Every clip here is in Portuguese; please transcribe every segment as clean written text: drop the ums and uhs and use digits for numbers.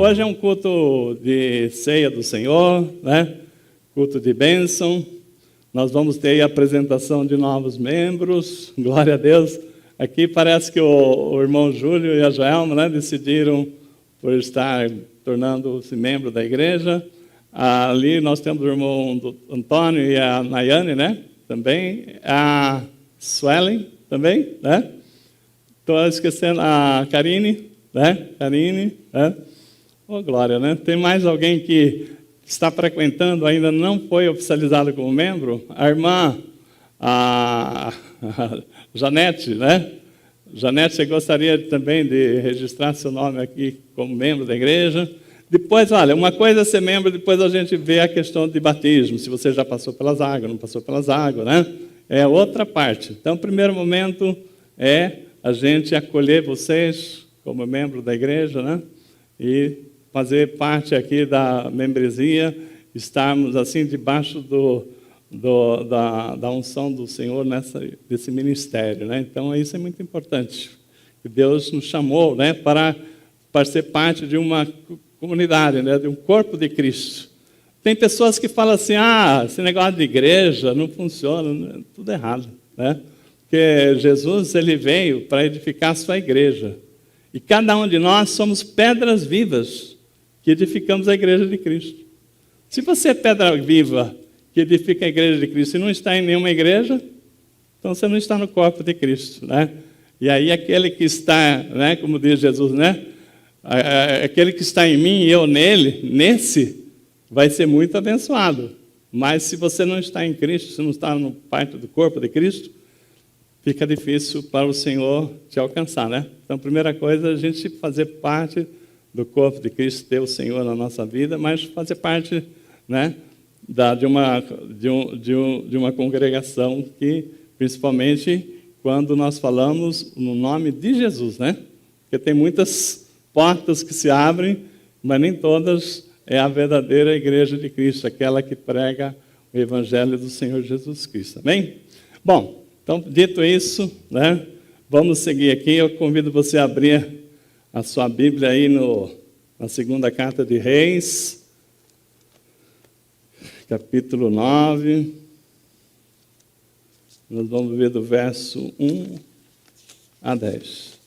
Hoje é um culto de ceia do Senhor, né? Culto de bênção. Nós vamos ter a apresentação de novos membros, glória a Deus. Aqui parece que o irmão Júlio e a Joelma, né, decidiram por estar tornando-se membro da igreja. Ali nós temos o irmão Antônio e a Nayane, né? Também. A Suelen também, né? Estou esquecendo a Karine, né? Karine, né? Oh, glória, né? Tem mais alguém que está frequentando, ainda não foi oficializado como membro? A irmã, a Janete, né? Janete, você gostaria também de registrar seu nome aqui como membro da igreja? Depois, olha, uma coisa é ser membro, depois a gente vê a questão de batismo, se você já passou pelas águas, não passou pelas águas, né? É outra parte. Então, o primeiro momento é a gente acolher vocês como membro da igreja, né? E fazer parte aqui da membresia, estarmos assim debaixo da unção do Senhor desse ministério, né? Então, isso é muito importante. Que Deus nos chamou, né, para ser parte de uma comunidade, né, de um corpo de Cristo. Tem pessoas que falam assim, esse negócio de igreja não funciona, tudo errado, né? Porque Jesus, ele veio para edificar a sua igreja. E cada um de nós somos pedras vivas que edificamos a igreja de Cristo. Se você é pedra viva que edifica a igreja de Cristo e não está em nenhuma igreja, então você não está no corpo de Cristo, né? E aí aquele que está, né, como diz Jesus, né? Aquele que está em mim e eu nesse, vai ser muito abençoado. Mas se você não está em Cristo, se não está no parte do corpo de Cristo, fica difícil para o Senhor te alcançar, né? Então, a primeira coisa é a gente fazer parte do corpo de Cristo, ter o Senhor na nossa vida, mas fazer parte, né, de uma congregação que, principalmente, quando nós falamos no nome de Jesus, né? Porque tem muitas portas que se abrem, mas nem todas é a verdadeira igreja de Cristo, aquela que prega o Evangelho do Senhor Jesus Cristo. Amém? Bom, então, dito isso, né, vamos seguir aqui. Eu convido você a abrir a sua Bíblia aí na segunda carta de Reis, capítulo 9. Nós vamos ver do verso 1 a 10.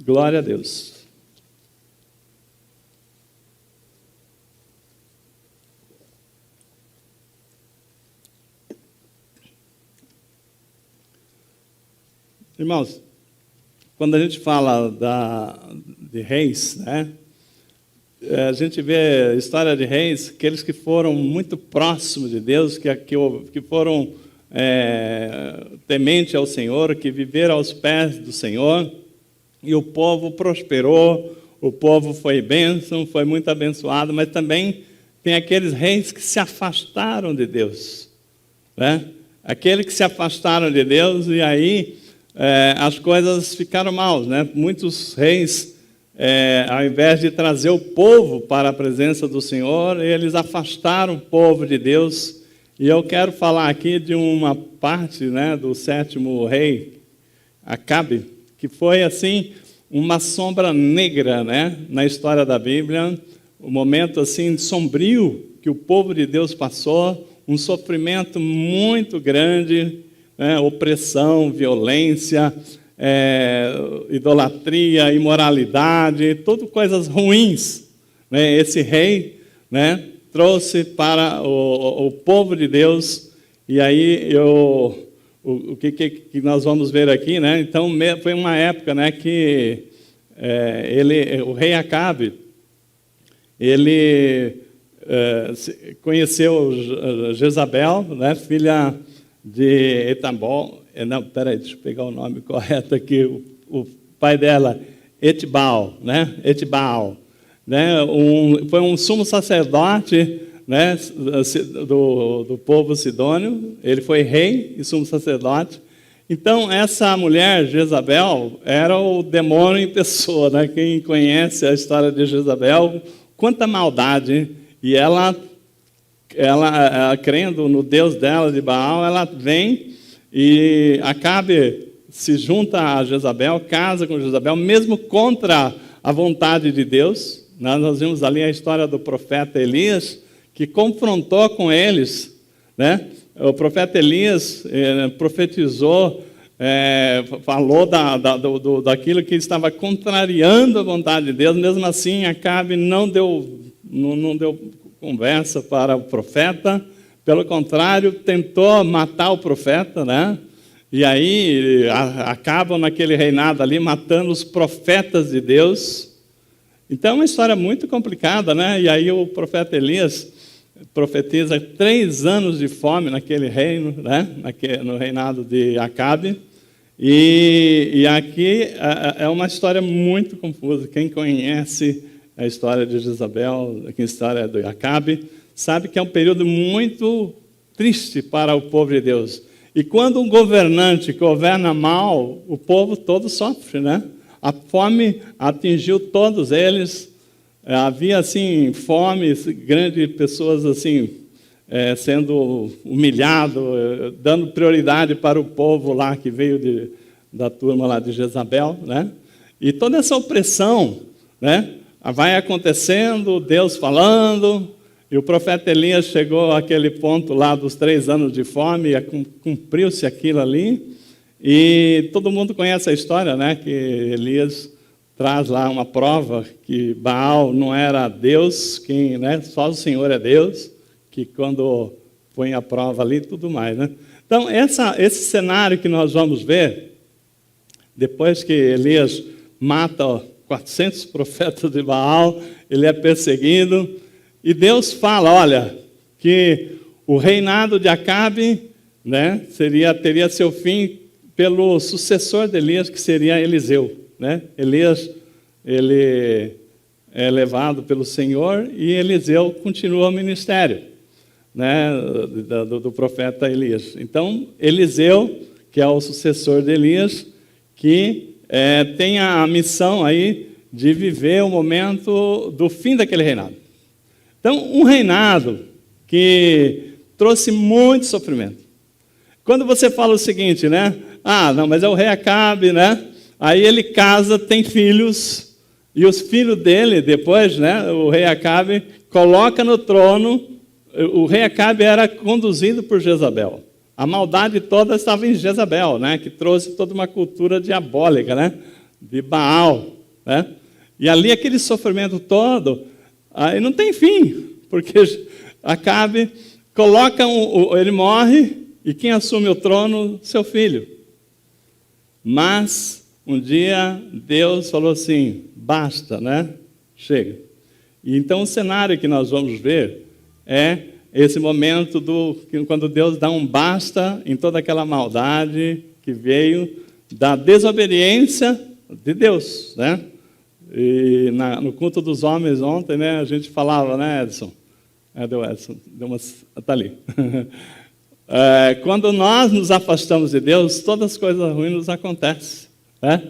Glória a Deus. Irmãos, quando a gente fala de reis, né, a gente vê a história de reis, aqueles que foram muito próximos de Deus, que foram tementes ao Senhor, que viveram aos pés do Senhor, e o povo prosperou, o povo foi bênção, foi muito abençoado, mas também tem aqueles reis que se afastaram de Deus, né? Aqueles que se afastaram de Deus e aí as coisas ficaram mal, né? Muitos reis, ao invés de trazer o povo para a presença do Senhor, eles afastaram o povo de Deus. E eu quero falar aqui de uma parte, né, do 7º rei, Acabe, que foi assim uma sombra negra, né, na história da Bíblia, um momento assim sombrio que o povo de Deus passou, um sofrimento muito grande, né, opressão, violência, idolatria, imoralidade, tudo coisas ruins, né? Esse rei, né, trouxe para o povo de Deus. E aí o que nós vamos ver aqui, né? Então foi uma época, né, que o rei Acabe, ele conheceu Jezabel, né, filha de Etabol. Não, peraí, deixa eu pegar o nome correto aqui. O pai dela, Etibal, né? Etibal, né? Foi um sumo sacerdote, né, do povo sidônio. Ele foi rei e sumo sacerdote. Então, essa mulher, Jezabel, era o demônio em pessoa, né? Quem conhece a história de Jezabel, quanta maldade. E ela crendo no Deus dela, de Baal, ela vem e Acabe se junta a Jezabel, casa com Jezabel, mesmo contra a vontade de Deus. Nós vimos ali a história do profeta Elias, que confrontou com eles, né? O profeta Elias profetizou, falou daquilo que estava contrariando a vontade de Deus. Mesmo assim, Acabe não deu conversa para o profeta, pelo contrário, tentou matar o profeta, né? E aí acabam naquele reinado ali matando os profetas de Deus. Então é uma história muito complicada, né? E aí o profeta Elias profetiza 3 anos de fome naquele reino, né? No reinado de Acabe. E aqui é uma história muito confusa. Quem conhece a história de Jezabel, a história de Acabe, sabe que é um período muito triste para o povo de Deus. E quando um governante governa mal, o povo todo sofre, né? A fome atingiu todos eles. Havia, assim, fome, grandes pessoas, assim, sendo humilhado, dando prioridade para o povo lá que veio da turma lá de Jezabel, né? E toda essa opressão, né, vai acontecendo, Deus falando. E o profeta Elias chegou àquele ponto lá dos 3 anos de fome, cumpriu-se aquilo ali, e todo mundo conhece a história, né? Que Elias traz lá uma prova que Baal não era Deus, né? Só o Senhor é Deus, que quando põe a prova ali, tudo mais, né? Então, esse cenário que nós vamos ver, depois que Elias mata 400 profetas de Baal, ele é perseguido. E Deus fala, olha, que o reinado de Acabe, né, teria seu fim pelo sucessor de Elias, que seria Eliseu, né? Elias, ele é levado pelo Senhor e Eliseu continua o ministério, né, do profeta Elias. Então, Eliseu, que é o sucessor de Elias, que tem a missão aí de viver o momento do fim daquele reinado. Então, um reinado que trouxe muito sofrimento. Quando você fala o seguinte, né? Ah, não, mas é o rei Acabe, né? Aí ele casa, tem filhos, e os filhos dele, depois, né? O rei Acabe coloca no trono. O rei Acabe era conduzido por Jezabel. A maldade toda estava em Jezabel, né? Que trouxe toda uma cultura diabólica, né? De Baal, né? E ali aquele sofrimento todo, aí não tem fim, porque Acabe ele morre, e quem assume o trono? Seu filho. Mas um dia Deus falou assim, basta, né? Chega. E então o cenário que nós vamos ver é esse momento quando Deus dá um basta em toda aquela maldade que veio da desobediência de Deus, né? E no culto dos homens ontem, né, a gente falava, né, Edson? Edson, tá ali. Quando nós nos afastamos de Deus, todas as coisas ruins nos acontecem, né?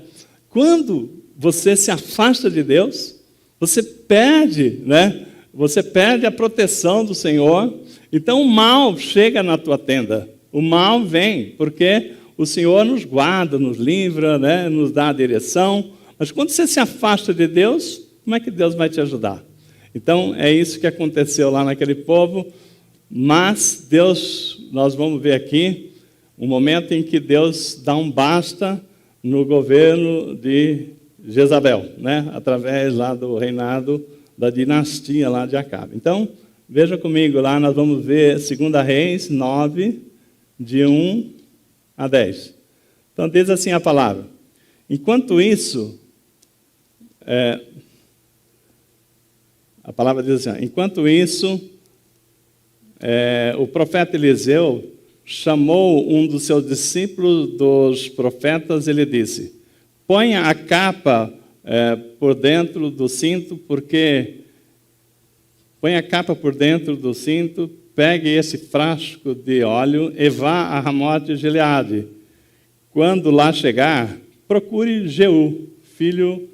Quando você se afasta de Deus, você perde, né? Você perde a proteção do Senhor. Então o mal chega na tua tenda. O mal vem, porque o Senhor nos guarda, nos livra, né, nos dá a direção. Mas quando você se afasta de Deus, como é que Deus vai te ajudar? Então, é isso que aconteceu lá naquele povo. Mas Deus, nós vamos ver aqui, um momento em que Deus dá um basta no governo de Jezabel, né? Através lá do reinado da dinastia lá de Acabe. Então, veja comigo lá, nós vamos ver 2 Reis 9, de 1 a 10. Então, diz assim a palavra. Enquanto isso, a palavra diz assim, enquanto isso, o profeta Eliseu chamou um dos seus discípulos dos profetas e lhe disse, ponha a capa por dentro do cinto, põe a capa por dentro do cinto, pegue esse frasco de óleo e vá a Ramote de Gileade. Quando lá chegar, procure Jeú, filho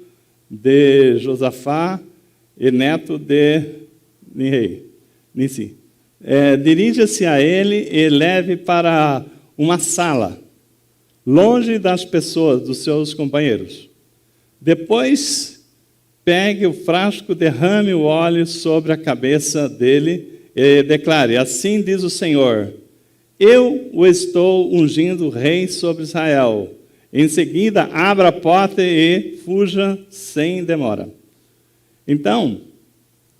de Josafá e neto de Nissi. Dirija-se a ele e leve para uma sala. longe das pessoas, dos seus companheiros. Depois, pegue o frasco, derrame o óleo sobre a cabeça dele e declare: assim diz o Senhor, eu o estou ungindo rei sobre Israel. Em seguida, abra a porta e fuja sem demora. Então,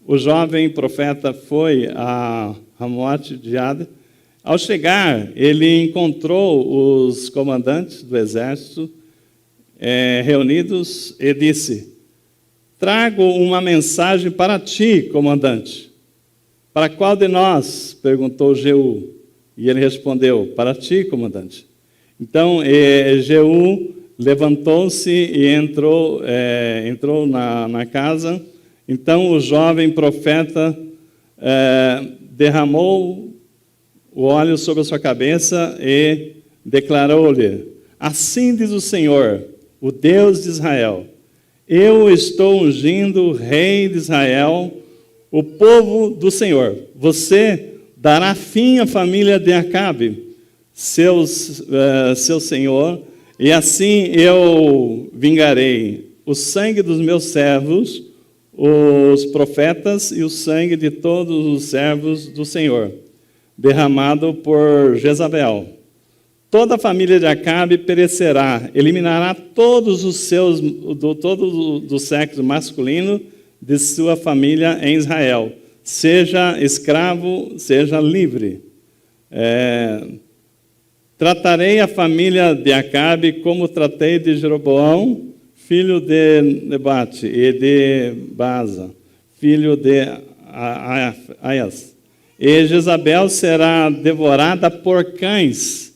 o jovem profeta foi a Ramote de Gileade. Ao chegar, ele encontrou os comandantes do exército reunidos e disse: trago uma mensagem para ti, comandante. Para qual de nós? Perguntou Jeú. E ele respondeu: para ti, comandante. Então, Jeú levantou-se e entrou na casa. Então, o jovem profeta derramou o óleo sobre a sua cabeça e declarou-lhe: assim diz o Senhor, o Deus de Israel, eu estou ungindo o rei de Israel, o povo do Senhor. Você dará fim à família de Acabe, seu senhor, e assim eu vingarei o sangue dos meus servos, os profetas, e o sangue de todos os servos do Senhor, derramado por Jezabel. Toda a família de Acabe perecerá, eliminará todos do sexo masculino de sua família em Israel, seja escravo, seja livre. Tratarei a família de Acabe como tratei de Jeroboão, filho de Nebate, e de Baasa, filho de Aias. E Jezabel será devorada por cães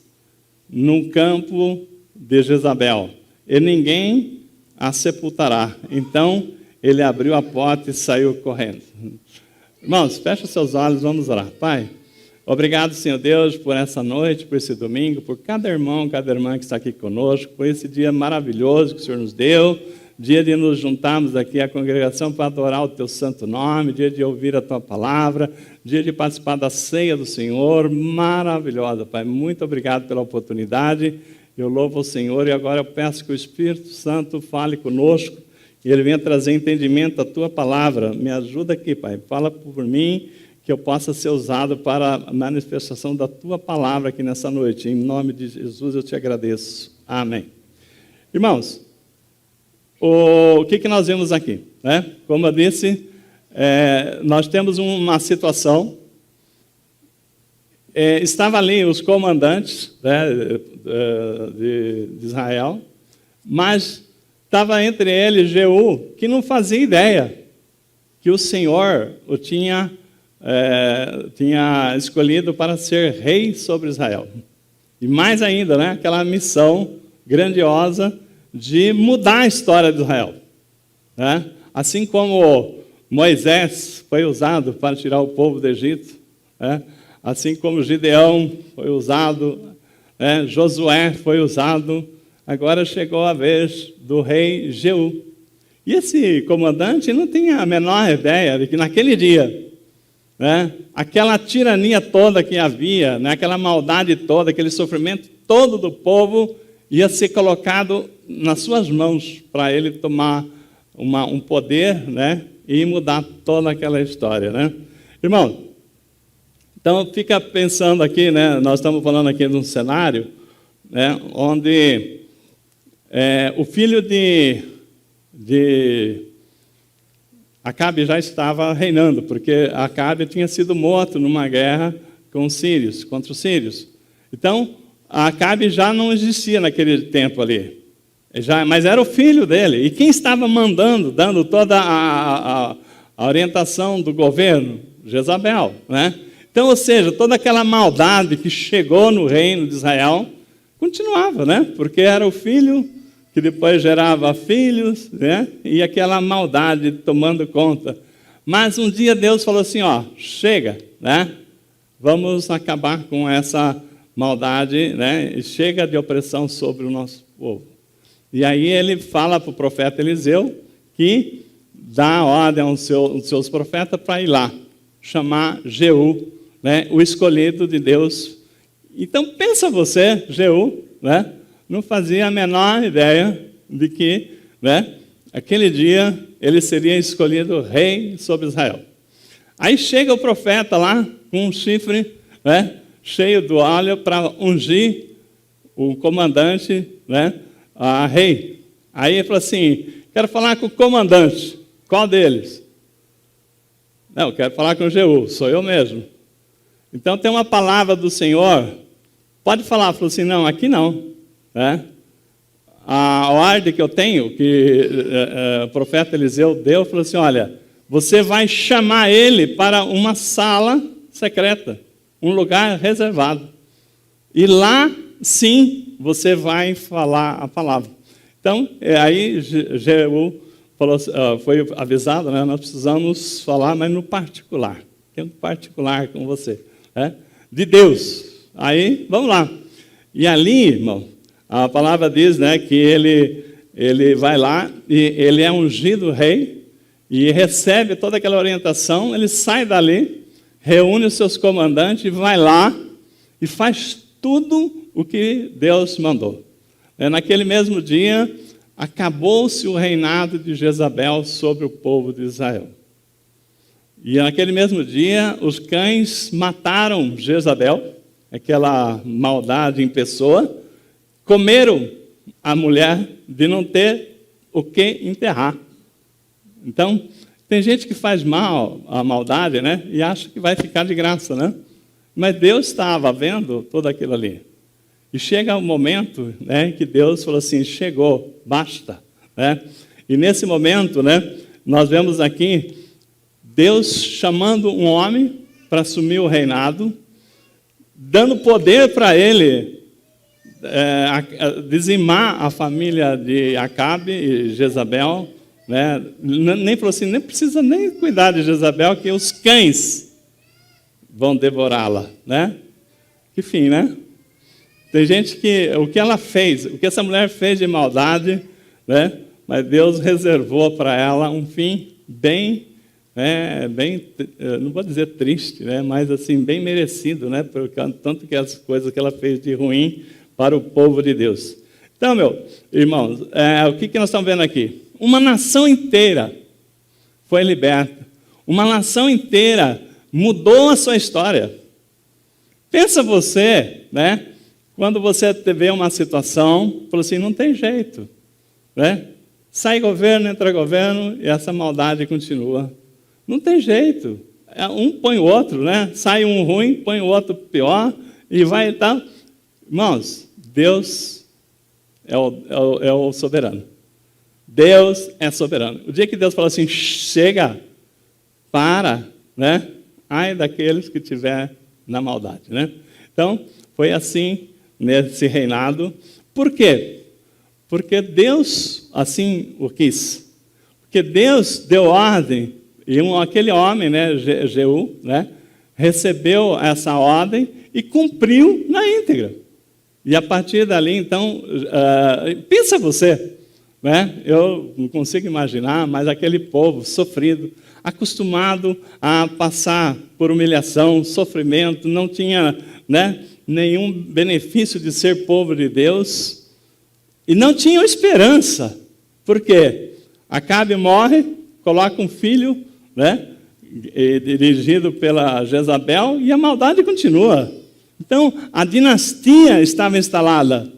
no campo de Jezabel, e ninguém a sepultará. Então ele abriu a porta e saiu correndo. Irmãos, fecha seus olhos, vamos orar. Pai, obrigado, Senhor Deus, por essa noite, por esse domingo, por cada irmão, cada irmã que está aqui conosco, por esse dia maravilhoso que o Senhor nos deu, dia de nos juntarmos aqui à congregação para adorar o Teu santo nome, dia de ouvir a Tua palavra, dia de participar da ceia do Senhor, maravilhosa, Pai. Muito obrigado pela oportunidade, eu louvo o Senhor e agora eu peço que o Espírito Santo fale conosco e Ele venha trazer entendimento à Tua palavra. Me ajuda aqui, Pai, fala por mim, que eu possa ser usado para a manifestação da Tua palavra aqui nessa noite. Em nome de Jesus eu te agradeço. Amém. Irmãos, o que nós vemos aqui? Como eu disse, nós temos uma situação. Estavam ali os comandantes de Israel, mas estava entre eles Jeú, que não fazia ideia que o Senhor o tinha escolhido para ser rei sobre Israel. E mais ainda, aquela missão grandiosa de mudar a história de Israel. Assim como Moisés foi usado para tirar o povo do Egito, assim como Gideão foi usado, Josué foi usado, agora chegou a vez do rei Jeú. E esse comandante não tinha a menor ideia de que naquele dia, aquela tirania toda que havia, aquela maldade toda, aquele sofrimento todo do povo ia ser colocado nas suas mãos para ele tomar um poder, e mudar toda aquela história, Irmão, então fica pensando aqui, nós estamos falando aqui de um cenário, onde o filho de Acabe já estava reinando, porque Acabe tinha sido morto numa guerra com os sírios, contra os sírios. Então, Acabe já não existia naquele tempo ali. Mas era o filho dele. E quem estava mandando, dando toda a orientação do governo? Jezabel. Então, ou seja, toda aquela maldade que chegou no reino de Israel continuava, porque era o filho que depois gerava filhos, e aquela maldade tomando conta. Mas um dia Deus falou assim, chega, vamos acabar com essa maldade, e chega de opressão sobre o nosso povo. E aí ele fala para o profeta Eliseu que dá ordem aos seus profetas para ir lá, chamar Jeú, o escolhido de Deus. Então pensa você, Jeú, não fazia a menor ideia de que, né, aquele dia ele seria escolhido rei sobre Israel. Aí chega o profeta lá com um chifre, né, cheio do óleo para ungir o comandante, né, a rei. Aí ele falou assim, quero falar com o comandante. Qual deles? Não, quero falar com o Jeú, sou eu mesmo. Então tem uma palavra do Senhor, pode falar, falou assim, não, aqui não. Né? A ordem que eu tenho, que o profeta Eliseu deu, falou assim, olha, você vai chamar ele para uma sala secreta, um lugar reservado. E lá, sim, você vai falar a palavra. Então, aí Jeú falou, foi avisado, né? Nós precisamos falar, mas no particular. Tem um particular com você. Né? De Deus. Aí, vamos lá. E ali, irmão, a palavra diz, né, que ele vai lá e ele é ungido rei e recebe toda aquela orientação, ele sai dali, reúne os seus comandantes e vai lá e faz tudo o que Deus mandou. Naquele mesmo dia, acabou-se o reinado de Jezabel sobre o povo de Israel. E naquele mesmo dia, os cães mataram Jezabel, aquela maldade em pessoa, comeram a mulher de não ter o que enterrar. Então, tem gente que faz mal a maldade, né? E acha que vai ficar de graça, né? Mas Deus estava vendo tudo aquilo ali. E chega um momento, né, que Deus falou assim, chegou, basta. Né? E nesse momento, né, nós vemos aqui Deus chamando um homem para assumir o reinado, dando poder para ele dizimar a família de Acabe e Jezabel. Né? Nem falou assim, nem precisa nem cuidar de Jezabel, que os cães vão devorá-la. Né? Que fim, né? Tem gente que, o que ela fez, o que essa mulher fez de maldade, né? Mas Deus reservou para ela um fim bem, não vou dizer triste, né? Mas assim, bem merecido, né? Por tanto que as coisas que ela fez de ruim para o povo de Deus. Então, meus irmãos, o que nós estamos vendo aqui? Uma nação inteira foi liberta. Uma nação inteira mudou a sua história. Pensa você, né? Quando você vê uma situação, falou assim, não tem jeito. Né? Sai governo, entra governo, e essa maldade continua. Não tem jeito. Um põe o outro, né? Sai um ruim, põe o outro pior, e vai e tal. Irmãos, Deus é o soberano. Deus é soberano. O dia que Deus fala assim, chega, para, né? Ai daqueles que estiver na maldade. Né? Então, foi assim nesse reinado. Por quê? Porque Deus assim o quis. Porque Deus deu ordem, e aquele homem, né, Jeú, né, recebeu essa ordem e cumpriu na íntegra. E a partir dali, então, pensa você, né, eu não consigo imaginar, mas aquele povo sofrido, acostumado a passar por humilhação, sofrimento, não tinha, né, nenhum benefício de ser povo de Deus, e não tinham esperança. Por quê? Acabe morre, coloca um filho, né, dirigido pela Jezabel, e a maldade continua. Então, a dinastia estava instalada.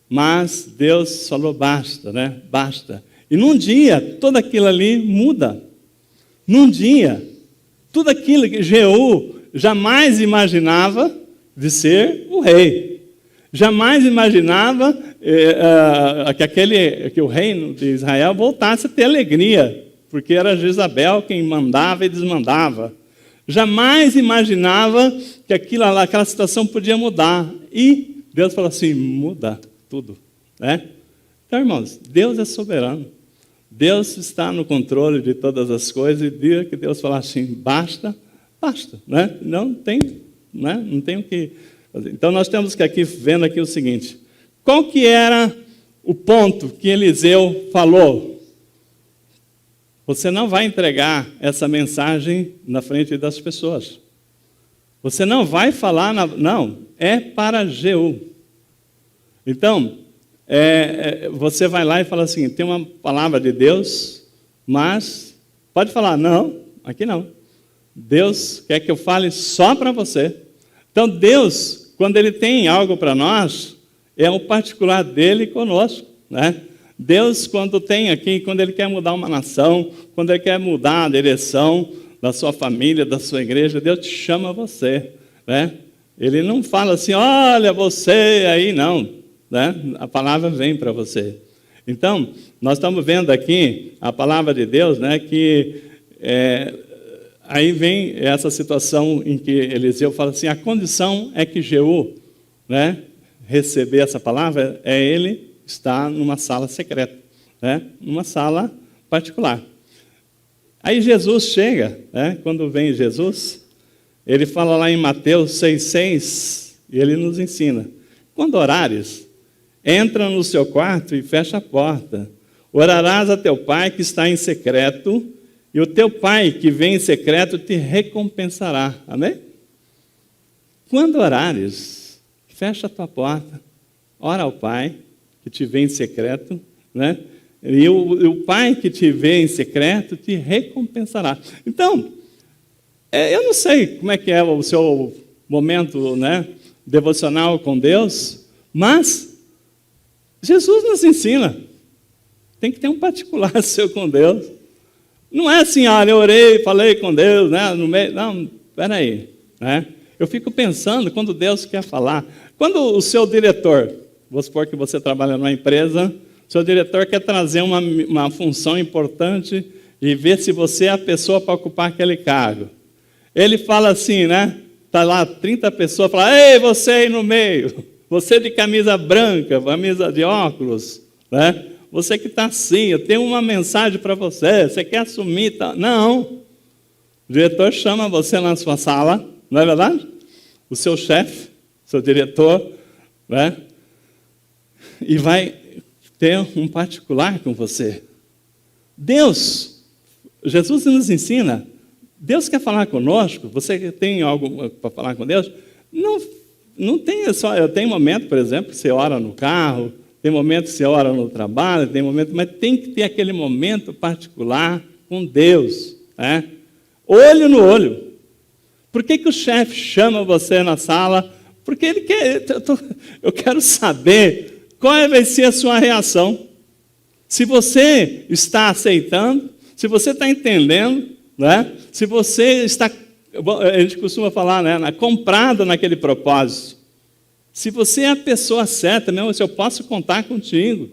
Mas Deus falou, basta, né? Basta. E num dia, tudo aquilo ali muda. Num dia, tudo aquilo que Jeú jamais imaginava de ser o rei. Jamais imaginava que o reino de Israel voltasse a ter alegria, porque era Jezabel quem mandava e desmandava. Jamais imaginava que aquela situação podia mudar. E Deus falou assim, muda tudo. Né? Então, irmãos, Deus é soberano. Deus está no controle de todas as coisas. E dia que Deus falar assim, basta, basta. Né? Não tem o que fazer. Então, nós temos que aqui, vendo aqui o seguinte. Qual que era o ponto que Eliseu falou? Você não vai entregar essa mensagem na frente das pessoas. Você não vai falar, não, é para Jeú. Então, você vai lá e fala assim, tem uma palavra de Deus, mas pode falar, não, aqui não. Deus quer que eu fale só para você. Então, Deus, quando Ele tem algo para nós, é um particular dele conosco, né? Deus, quando tem aqui, quando Ele quer mudar uma nação, quando Ele quer mudar a direção da sua família, da sua igreja, Deus te chama você, né? Ele não fala assim, olha, você aí, não, né? A palavra vem para você. Então, nós estamos vendo aqui a palavra de Deus, né? Que aí vem essa situação em que Eliseu fala assim, a condição é que Jeú, né, receber essa palavra, ele está numa sala secreta, né, numa sala particular. Aí Jesus chega, né, quando vem Jesus, ele fala lá em Mateus 6,6, e ele nos ensina, quando orares, entra no seu quarto e fecha a porta, orarás a teu pai que está em secreto, e o teu pai que vem em secreto te recompensará. Amém? Quando orares, fecha a tua porta, ora ao pai que te vem em secreto, né? E o pai que te vê em secreto te recompensará. Então, eu não sei como é que é o seu momento, né, devocional com Deus, mas Jesus nos ensina. Tem que ter um particular seu com Deus. Não é assim, eu orei, falei com Deus, né, no meio. Não, peraí, né? Eu fico pensando quando Deus quer falar. Quando o seu diretor, vou supor que você trabalha numa empresa, seu diretor quer trazer uma função importante e ver se você é a pessoa para ocupar aquele cargo. Ele fala assim, né? Está lá 30 pessoas, fala, ei, você aí no meio, você de camisa branca, camisa de óculos, né? Você que está assim, eu tenho uma mensagem para você, você quer assumir? Tá? Não. O diretor chama você na sua sala, não é verdade? O seu chefe, seu diretor, né? E vai ter um particular com você. Deus, Jesus nos ensina, Deus quer falar conosco, você tem algo para falar com Deus? Não tem só, eu tenho momento, por exemplo, que você ora no carro, tem momento que você ora no trabalho, tem momento, mas tem que ter aquele momento particular com Deus, né? Olho no olho. Por que o chefe chama você na sala? Porque ele quer, eu quero saber qual vai ser a sua reação. Se você está aceitando, se você está entendendo, né? Se você está, a gente costuma falar, né, comprado naquele propósito. Se você é a pessoa certa, mesmo, se eu posso contar contigo.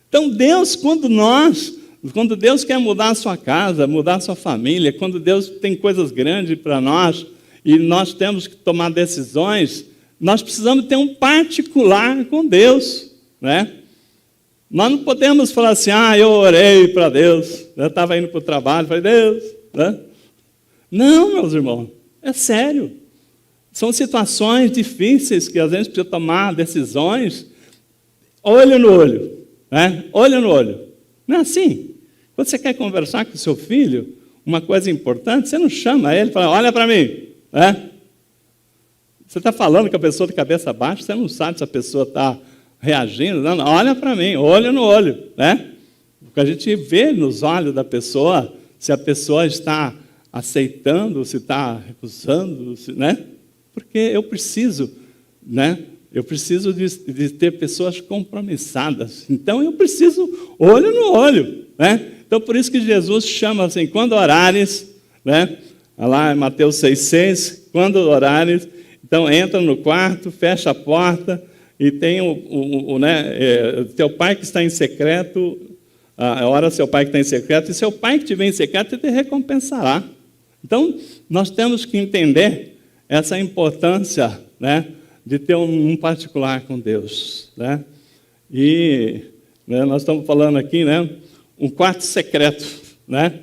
Então, Deus, quando Deus quer mudar a sua casa, mudar a sua família, quando Deus tem coisas grandes para nós, e nós temos que tomar decisões, nós precisamos ter um particular com Deus, né? Nós não podemos falar assim, eu orei para Deus, eu estava indo para o trabalho, falei, Deus, né? Não, meus irmãos, é sério. São situações difíceis que às vezes precisa tomar decisões, olho no olho, né? Olho no olho. Não é assim. Quando você quer conversar com o seu filho, uma coisa importante, você não chama ele e fala, olha para mim, né? Você está falando com a pessoa de cabeça baixa, você não sabe se a pessoa está reagindo. Não, olha para mim, olho no olho, né? Porque a gente vê nos olhos da pessoa se a pessoa está aceitando, se está recusando, né? Porque eu preciso, né? Eu preciso de ter pessoas compromissadas. Então, eu preciso olho no olho, né? Então, por isso que Jesus chama assim, quando orares, né? Lá em Mateus 6,6, quando orares, então entra no quarto, fecha a porta, e tem teu pai que está em secreto, ora seu pai que está em secreto, e seu pai que te vem em secreto te recompensará. Então, nós temos que entender essa importância, né, de ter um particular com Deus, né? E nós estamos falando aqui, né, um quarto secreto, né?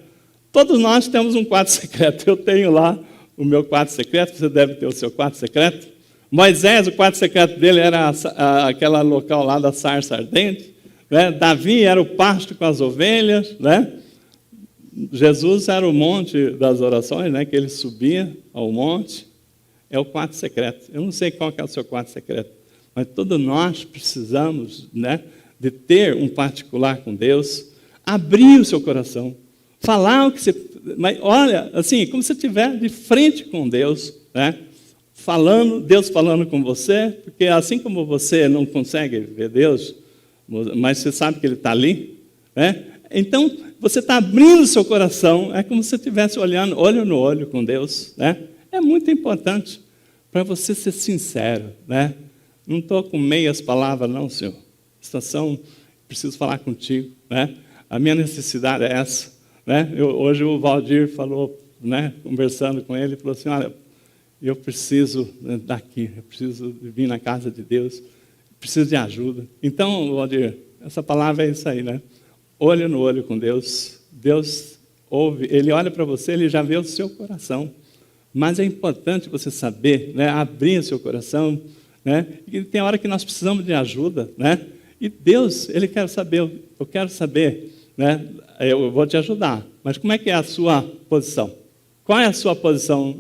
Todos nós temos um quarto secreto. Eu tenho lá o meu quarto secreto, você deve ter o seu quarto secreto. Moisés, o quarto secreto dele era aquele local lá da sarça ardente, né? Davi era o pasto com as ovelhas, né? Jesus era o monte das orações, né, que ele subia ao monte. É o quarto secreto. Eu não sei qual que é o seu quarto secreto, mas todos nós precisamos, né, de ter um particular com Deus, abrir o seu coração, falar o que você... Mas olha, assim, como se você estiver de frente com Deus, né? Falando, Deus falando com você, porque assim como você não consegue ver Deus, mas você sabe que Ele está ali, né? Então, você está abrindo o seu coração, é como se você estivesse olhando, olho no olho com Deus, né? É muito importante para você ser sincero, né? Não estou com meias palavras, não, Senhor. Situação, preciso falar contigo, né? A minha necessidade é essa, né? Hoje o Valdir falou, né? Conversando com ele, falou assim, olha, eu preciso daqui, eu preciso vir na casa de Deus, preciso de ajuda. Então, Valdir, essa palavra é isso aí, né? Olho no olho com Deus, Deus ouve, Ele olha para você, Ele já vê o seu coração. Mas é importante você saber, né? Abrir o seu coração, né? E tem hora que nós precisamos de ajuda, né? E Deus, Ele quer saber, eu quero saber, né? Eu vou te ajudar, mas como é que é a sua posição? Qual é a sua posição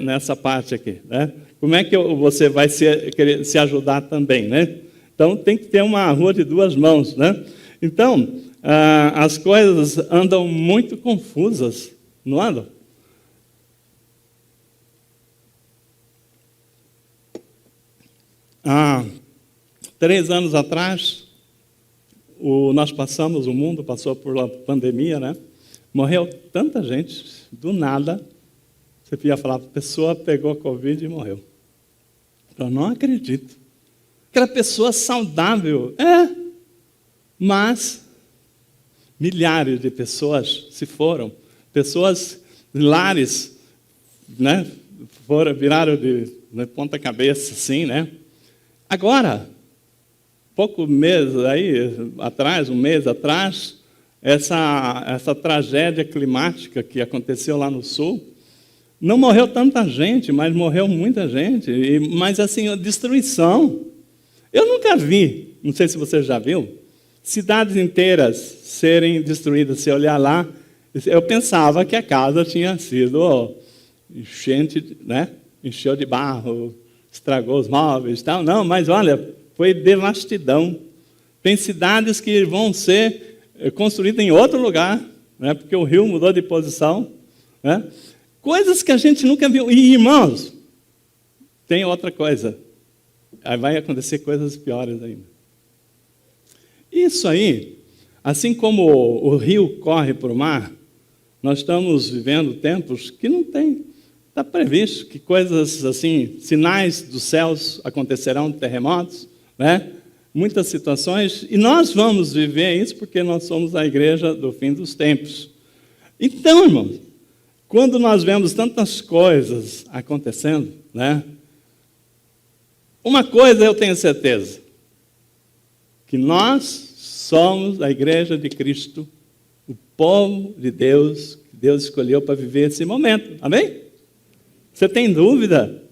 nessa parte aqui, né? Como é que você vai querer se ajudar também, né? Então, tem que ter uma rua de duas mãos, né? Então, as coisas andam muito confusas, não andam? Há 3 anos atrás, o mundo passou por uma pandemia, né? Morreu tanta gente, do nada, você podia falar, a pessoa pegou a Covid e morreu. Eu não acredito. Aquela pessoa saudável, mas milhares de pessoas se foram, pessoas, lares, né? Viraram de ponta cabeça, assim, né? Agora, um mês atrás, essa tragédia climática que aconteceu lá no sul, não morreu tanta gente, mas morreu muita gente, mas assim, a destruição. Eu nunca vi, não sei se você já viu, cidades inteiras serem destruídas. Se olhar lá, eu pensava que a casa tinha sido enchente, né? Encheu de barro, estragou os móveis e tal. Não, mas olha, foi devastidão. Tem cidades que vão ser construídas em outro lugar, né? Porque o rio mudou de posição, né? Coisas que a gente nunca viu. E, irmãos, tem outra coisa. Aí vai acontecer coisas piores ainda. Isso aí, assim como o rio corre para o mar, nós estamos vivendo tempos que não tem. Está previsto que coisas assim, sinais dos céus acontecerão, terremotos, né? Muitas situações, e nós vamos viver isso porque nós somos a igreja do fim dos tempos. Então, irmãos, quando nós vemos tantas coisas acontecendo, né? Uma coisa eu tenho certeza, que nós somos a igreja de Cristo, o povo de Deus, que Deus escolheu para viver esse momento. Amém? Você tem dúvida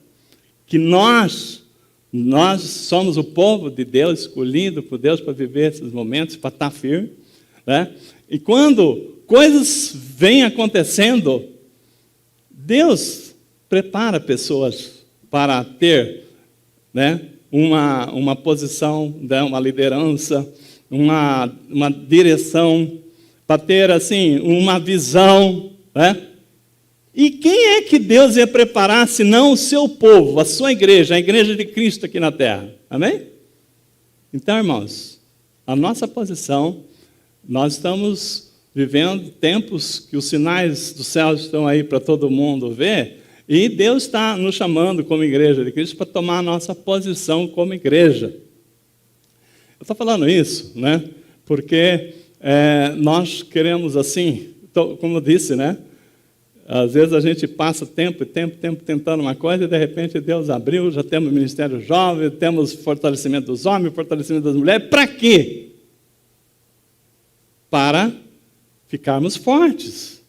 que nós somos o povo de Deus, escolhido por Deus para viver esses momentos, para estar firme, né? E quando coisas vêm acontecendo, Deus prepara pessoas para ter, né, uma posição, né, uma liderança, uma direção, para ter assim, uma visão, né? E quem é que Deus ia preparar, senão o seu povo, a sua igreja, a igreja de Cristo aqui na terra? Amém? Então, irmãos, a nossa posição, nós estamos vivendo tempos que os sinais dos céus estão aí para todo mundo ver, e Deus está nos chamando como igreja de Cristo para tomar a nossa posição como igreja. Eu estou falando isso, né? Porque nós queremos assim, como eu disse, né? Às vezes a gente passa tempo tentando uma coisa e de repente Deus abriu, já temos ministério jovem, temos fortalecimento dos homens, fortalecimento das mulheres. Para quê? Para ficarmos fortes,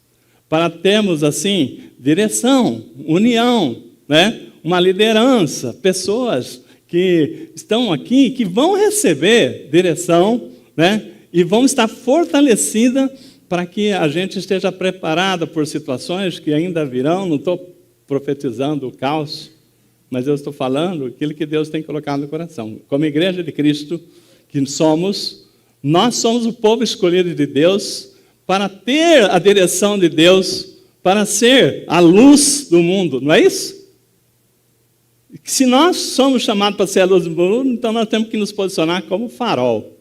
para termos assim direção, união, né? Uma liderança, pessoas que estão aqui, que vão receber direção, né? E vão estar fortalecidas para que a gente esteja preparado por situações que ainda virão. Não estou profetizando o caos, mas eu estou falando aquilo que Deus tem colocado no coração. Como igreja de Cristo que somos, nós somos o povo escolhido de Deus para ter a direção de Deus, para ser a luz do mundo, não é isso? Se nós somos chamados para ser a luz do mundo, então nós temos que nos posicionar como farol.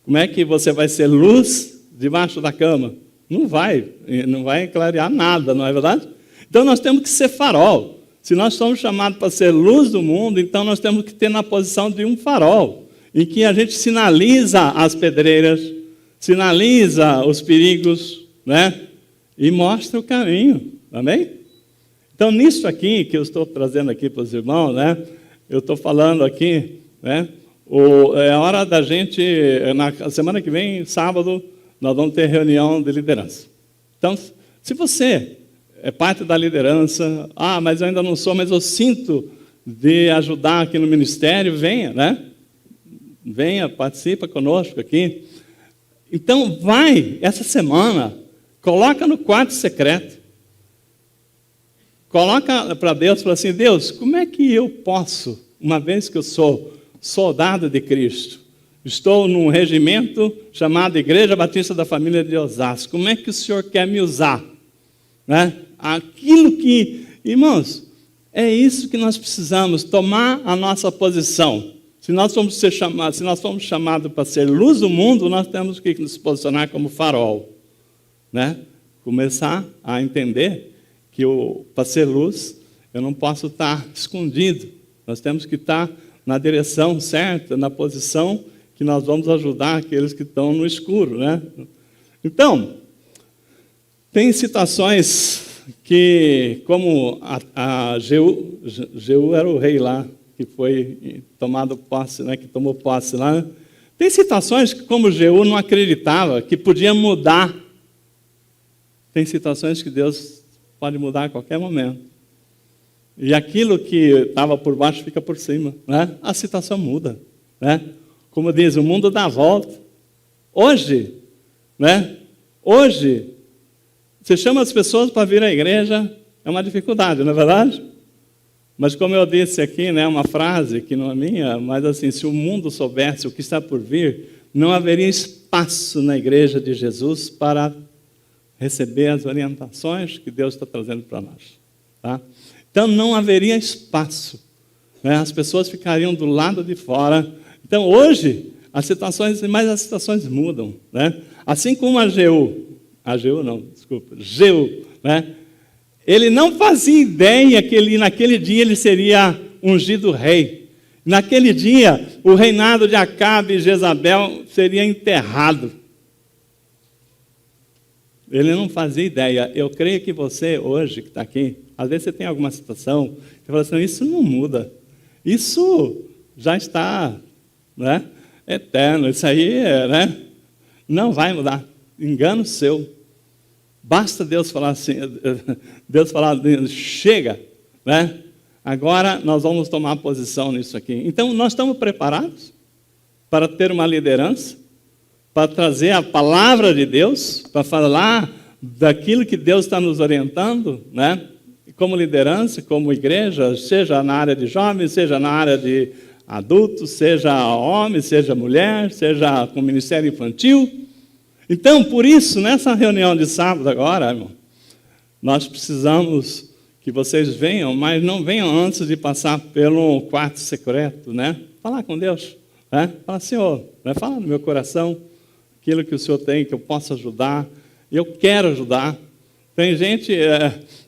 Como é que você vai ser luz debaixo da cama? Não vai clarear nada, não é verdade? Então nós temos que ser farol. Se nós somos chamados para ser luz do mundo, então nós temos que ter na posição de um farol, em que a gente sinaliza as pedreiras, sinaliza os perigos, né? E mostra o caminho, amém? Então, nisso aqui que eu estou trazendo aqui para os irmãos, né? Eu estou falando aqui, né? É hora da gente, na semana que vem, sábado, nós vamos ter reunião de liderança. Então, se você é parte da liderança, mas eu ainda não sou, mas eu sinto de ajudar aqui no ministério, venha, né? Venha, participa conosco aqui. Então, vai, essa semana, coloca no quarto secreto, coloca para Deus e fala assim, Deus, como é que eu posso, uma vez que eu sou soldado de Cristo, estou num regimento chamado Igreja Batista da Família de Osasco, como é que o Senhor quer me usar? Né? Aquilo que, irmãos, é isso que nós precisamos, tomar a nossa posição. Se nós formos chamados para ser luz do mundo, nós temos que nos posicionar como farol. Né? Começar a entender que para ser luz, eu não posso estar escondido. Nós temos que estar na direção certa, na posição que nós vamos ajudar aqueles que estão no escuro. Né? Então, tem situações que, como a Jeú era o rei lá, que foi tomado posse, né, que tomou posse lá. Tem situações que, como Jeú não acreditava, que podia mudar. Tem situações que Deus pode mudar a qualquer momento. E aquilo que estava por baixo fica por cima. Né? A situação muda. Né? Como diz, o mundo dá a volta. Hoje, né? Hoje, você chama as pessoas para vir à igreja, é uma dificuldade, não é verdade? Mas como eu disse aqui, né, uma frase que não é minha, mas assim, se o mundo soubesse o que está por vir, não haveria espaço na igreja de Jesus para receber as orientações que Deus está trazendo para nós. Tá? Então não haveria espaço. Né? As pessoas ficariam do lado de fora. Então hoje, as situações mudam. Né? Assim como Jeú, né? Ele não fazia ideia que naquele dia ele seria ungido rei. Naquele dia, o reinado de Acabe e Jezabel seria enterrado. Ele não fazia ideia. Eu creio que você, hoje, que está aqui, às vezes você tem alguma situação, você fala assim, isso não muda. Isso já está, né, eterno. Isso aí, né, não vai mudar. Engano seu. Basta Deus falar assim, chega, né? Agora nós vamos tomar posição nisso aqui. Então, nós estamos preparados para ter uma liderança, para trazer a palavra de Deus, para falar daquilo que Deus está nos orientando, né? Como liderança, como igreja, seja na área de jovens, seja na área de adultos, seja homem, seja mulher, seja com ministério infantil. Então, por isso, nessa reunião de sábado agora, irmão, nós precisamos que vocês venham, mas não venham antes de passar pelo quarto secreto, né? Falar com Deus, né? Falar, Senhor, né? Fala no meu coração aquilo que o Senhor tem, que eu possa ajudar. Eu quero ajudar. Tem gente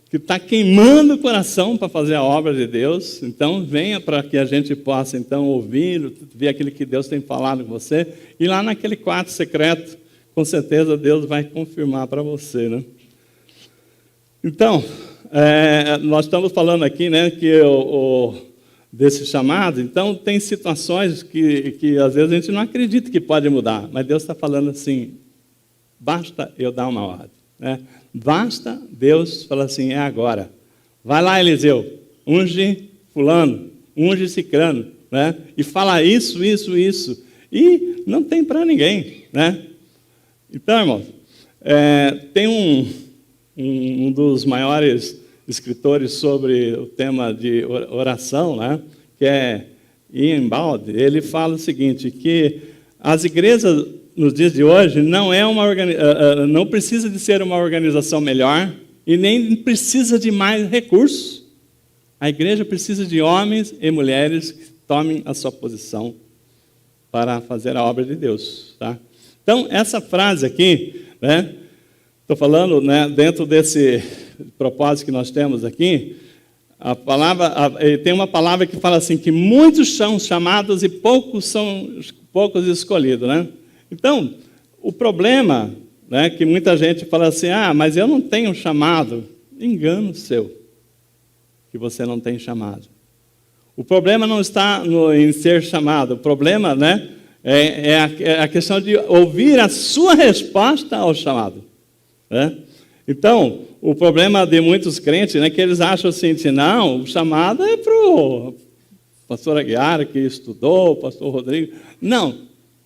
que está queimando o coração para fazer a obra de Deus. Então, venha para que a gente possa, então, ouvir, ver aquilo que Deus tem falado com você. E lá naquele quarto secreto, com certeza Deus vai confirmar para você, né? Então, nós estamos falando aqui, né, que desse chamado. Então, tem situações que às vezes a gente não acredita que pode mudar, mas Deus está falando assim, basta eu dar uma ordem, né? Basta Deus falar assim, é agora. Vai lá, Eliseu, unge fulano, unge cicrano, né? E fala isso. E não tem para ninguém, né? Então, irmãos, tem um dos maiores escritores sobre o tema de oração, né, que é Ian Bald, ele fala o seguinte, que as igrejas nos dias de hoje não precisa de ser uma organização melhor e nem precisa de mais recursos. A igreja precisa de homens e mulheres que tomem a sua posição para fazer a obra de Deus. Tá? Então, essa frase aqui, né, estou falando, né, dentro desse propósito que nós temos aqui, tem uma palavra que fala assim, que muitos são chamados e poucos escolhidos. Né? Então, o problema, né, que muita gente fala assim, mas eu não tenho chamado. Engano seu, que você não tem chamado. O problema não está em ser chamado, o problema, né, é a questão de ouvir a sua resposta ao chamado. Né? Então, o problema de muitos crentes, né, que eles acham assim, não, o chamado é para o pastor Aguiar, que estudou, o pastor Rodrigo. Não, o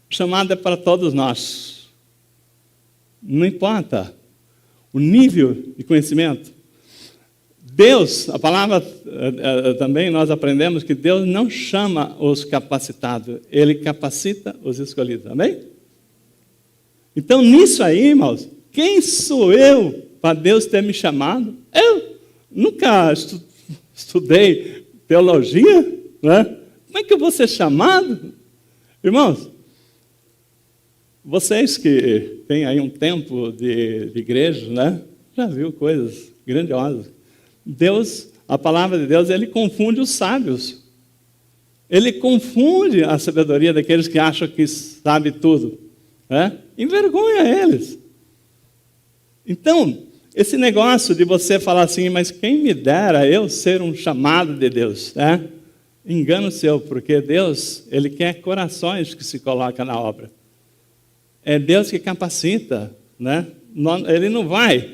chamado é para todos nós. Não importa o nível de conhecimento. Deus, a palavra também nós aprendemos que Deus não chama os capacitados, Ele capacita os escolhidos. Amém? Então, nisso aí, irmãos, quem sou eu para Deus ter me chamado? Eu nunca estudei teologia, né? Como é que eu vou ser chamado? Irmãos, vocês que têm aí um tempo de igreja, né? Já viu coisas grandiosas. Deus, a palavra de Deus, Ele confunde os sábios. Ele confunde a sabedoria daqueles que acham que sabe tudo. Né? Envergonha eles. Então, esse negócio de você falar assim, mas quem me dera eu ser um chamado de Deus? Né? Engano seu, porque Deus, Ele quer corações que se colocam na obra. É Deus que capacita. Né? Ele não vai,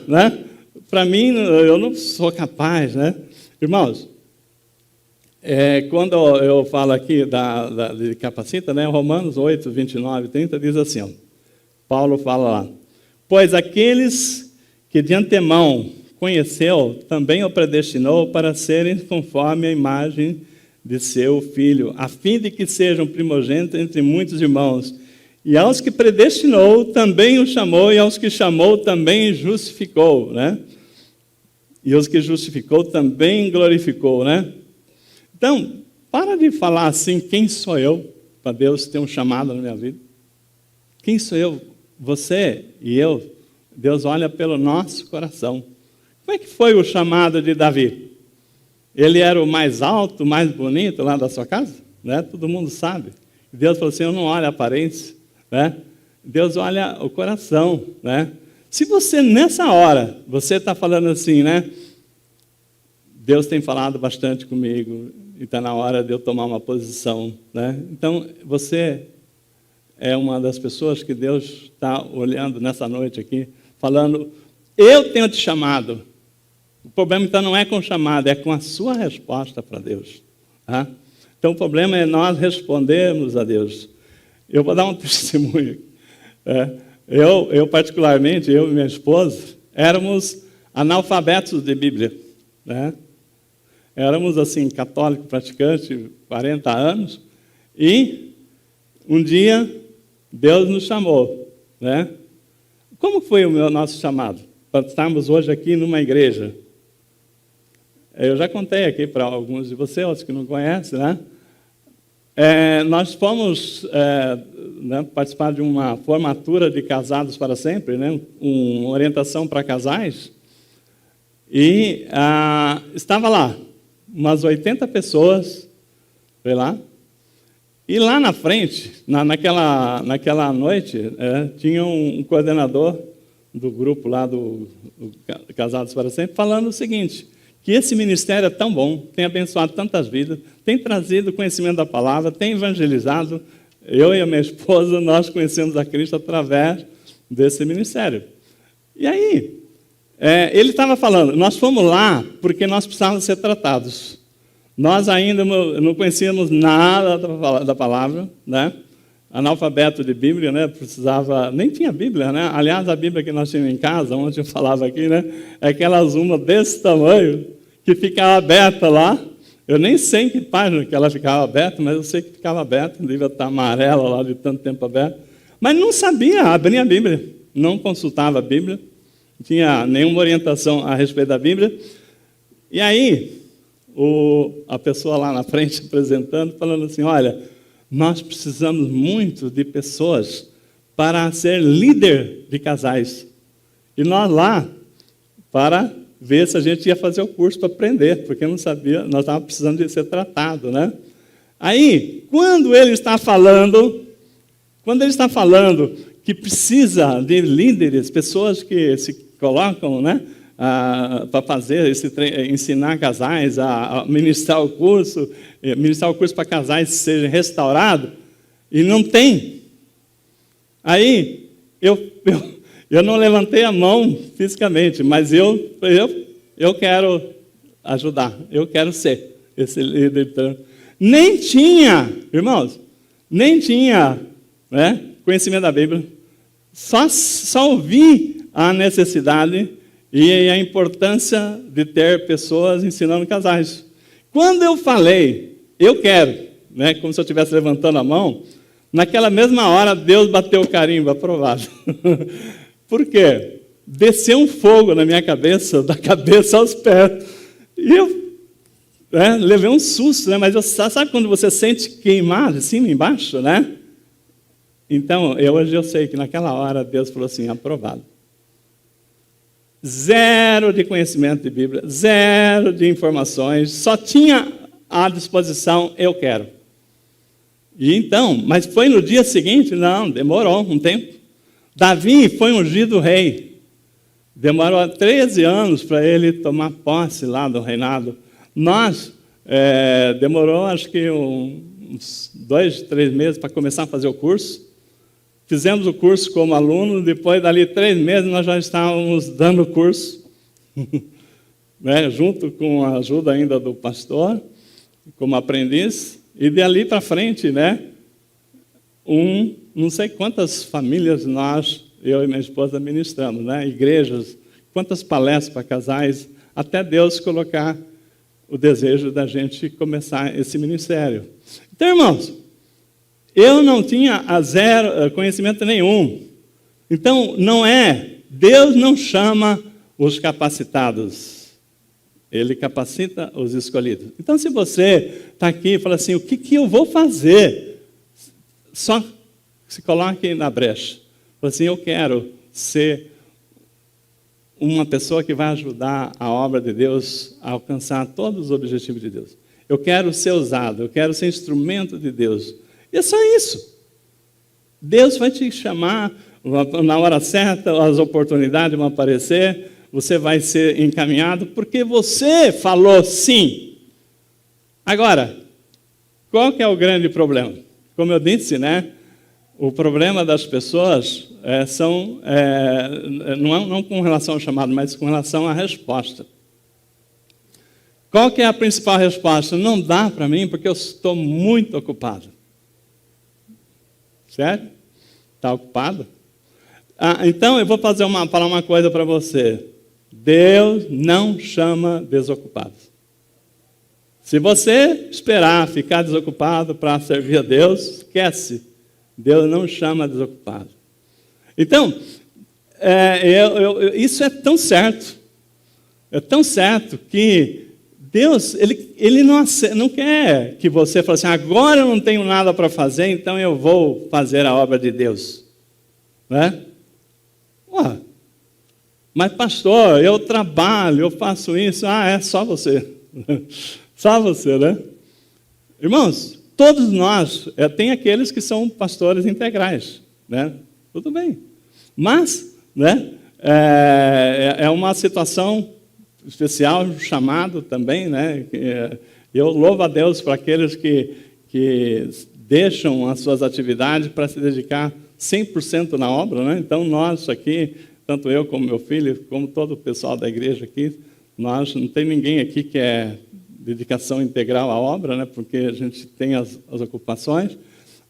né? Para mim, eu não sou capaz, né? Irmãos, quando eu falo aqui de capacita, né? Romanos 8, 29 e 30 diz assim, ó, Paulo fala lá, pois aqueles que de antemão conheceu, também o predestinou para serem conforme a imagem de seu Filho, a fim de que sejam primogênitos entre muitos irmãos. E aos que predestinou, também o chamou, e aos que chamou, também justificou, né? E os que justificou também glorificou, né? Então, para de falar assim, quem sou eu para Deus ter um chamado na minha vida? Quem sou eu? Você e eu. Deus olha pelo nosso coração. Como é que foi o chamado de Davi? Ele era o mais alto, mais bonito lá da sua casa? Né? Todo mundo sabe. Deus falou assim, eu não olho a aparência. Né? Deus olha o coração, né? Se você, nessa hora, você está falando assim, né? Deus tem falado bastante comigo, e está na hora de eu tomar uma posição, né? Então, você é uma das pessoas que Deus está olhando nessa noite aqui, falando, eu tenho te chamado. O problema, então, não é com o chamado, é com a sua resposta para Deus. Tá? Então, o problema é nós respondermos a Deus. Eu vou dar um testemunho. Eu, particularmente, eu e minha esposa, éramos analfabetos de Bíblia. Né? Éramos, assim, católicos praticantes, 40 anos, e um dia Deus nos chamou. Né? Como foi o nosso chamado? Para estarmos hoje aqui numa igreja. Eu já contei aqui para alguns de vocês, outros que não conhecem, né? Nós fomos participar de uma formatura de casados para sempre, né? Uma orientação para casais, e estava lá, umas 80 pessoas, foi lá, e lá na frente, naquela noite, tinha um coordenador do grupo lá do Casados para Sempre, falando o seguinte, que esse ministério é tão bom, tem abençoado tantas vidas, tem trazido conhecimento da palavra, tem evangelizado. Eu e a minha esposa, nós conhecemos a Cristo através desse ministério. E aí, ele estava falando, nós fomos lá porque nós precisávamos ser tratados. Nós ainda não conhecíamos nada da palavra, né? analfabeto de Bíblia, né? Precisava, nem tinha Bíblia, né? Aliás, a Bíblia que nós tínhamos em casa, ontem eu falava aqui, né? É aquelas uma desse tamanho que ficava aberta lá. Eu nem sei em que página que ela ficava aberta, mas eu sei que ficava aberta, devia estar amarela lá de tanto tempo aberta. Mas não sabia abrir a Bíblia, não consultava a Bíblia, não tinha nenhuma orientação a respeito da Bíblia. E aí, a pessoa lá na frente apresentando, falando assim, olha, nós precisamos muito de pessoas para ser líder de casais. E nós lá, para ver se a gente ia fazer o curso para aprender, porque não sabia, nós estávamos precisando de ser tratado, né? Aí, quando ele está falando que precisa de líderes, pessoas que se colocam, né, para fazer ensinar casais a ministrar o curso para casais que sejam restaurados, e não tem. Aí, eu não levantei a mão fisicamente, mas eu quero ajudar, eu quero ser esse líder. Nem tinha, irmãos, né, conhecimento da Bíblia, só ouvi a necessidade e a importância de ter pessoas ensinando casais. Quando eu falei, eu quero, né, como se eu estivesse levantando a mão, naquela mesma hora Deus bateu o carimbo, aprovado. Por quê? Desceu um fogo na minha cabeça, da cabeça aos pés. E eu levei um susto, né? Mas sabe quando você sente queimar de cima e embaixo, né? Então, hoje eu sei que naquela hora Deus falou assim, aprovado. Zero de conhecimento de Bíblia, zero de informações, só tinha à disposição, eu quero. E então, mas foi no dia seguinte? Não, demorou um tempo. Davi foi ungido rei. Demorou 13 anos para ele tomar posse lá do reinado. Nós, demorou acho que uns 2, 3 meses para começar a fazer o curso. Fizemos o curso como aluno, depois dali 3 meses nós já estávamos dando o curso, né, junto com a ajuda ainda do pastor, como aprendiz, e dali para frente, né, não sei quantas famílias eu e minha esposa ministramos, né, igrejas, quantas palestras para casais, até Deus colocar o desejo da gente começar esse ministério. Então, irmãos, eu não tinha zero conhecimento nenhum. Então, Deus não chama os capacitados. Ele capacita os escolhidos. Então, se você está aqui e fala assim, o que eu vou fazer? Só se coloque na brecha. Fala assim, eu quero ser uma pessoa que vai ajudar a obra de Deus a alcançar todos os objetivos de Deus. Eu quero ser usado, eu quero ser instrumento de Deus. E é só isso. Deus vai te chamar na hora certa, as oportunidades vão aparecer, você vai ser encaminhado, porque você falou sim. Agora, qual que é o grande problema? Como eu disse, né? O problema das pessoas não com relação ao chamado, mas com relação à resposta. Qual que é a principal resposta? Não dá para mim porque eu estou muito ocupado. Sério? Está ocupado? Então eu vou falar uma coisa para você. Deus não chama desocupados. Se você esperar ficar desocupado para servir a Deus, esquece. Deus não chama desocupado. Então, isso é tão certo. É tão certo que Deus, Ele não quer que você fale assim, agora eu não tenho nada para fazer, então eu vou fazer a obra de Deus. Né? Mas pastor, eu trabalho, eu faço isso. É só você. Só você, né? Irmãos, todos nós, tem aqueles que são pastores integrais. Né? Tudo bem. Mas, né, é uma situação especial, chamado também, né? Eu louvo a Deus para aqueles que deixam as suas atividades para se dedicar 100% na obra, né? Então, nós aqui, tanto eu como meu filho, como todo o pessoal da igreja aqui, nós não tem ninguém aqui que é dedicação integral à obra, né? Porque a gente tem as ocupações,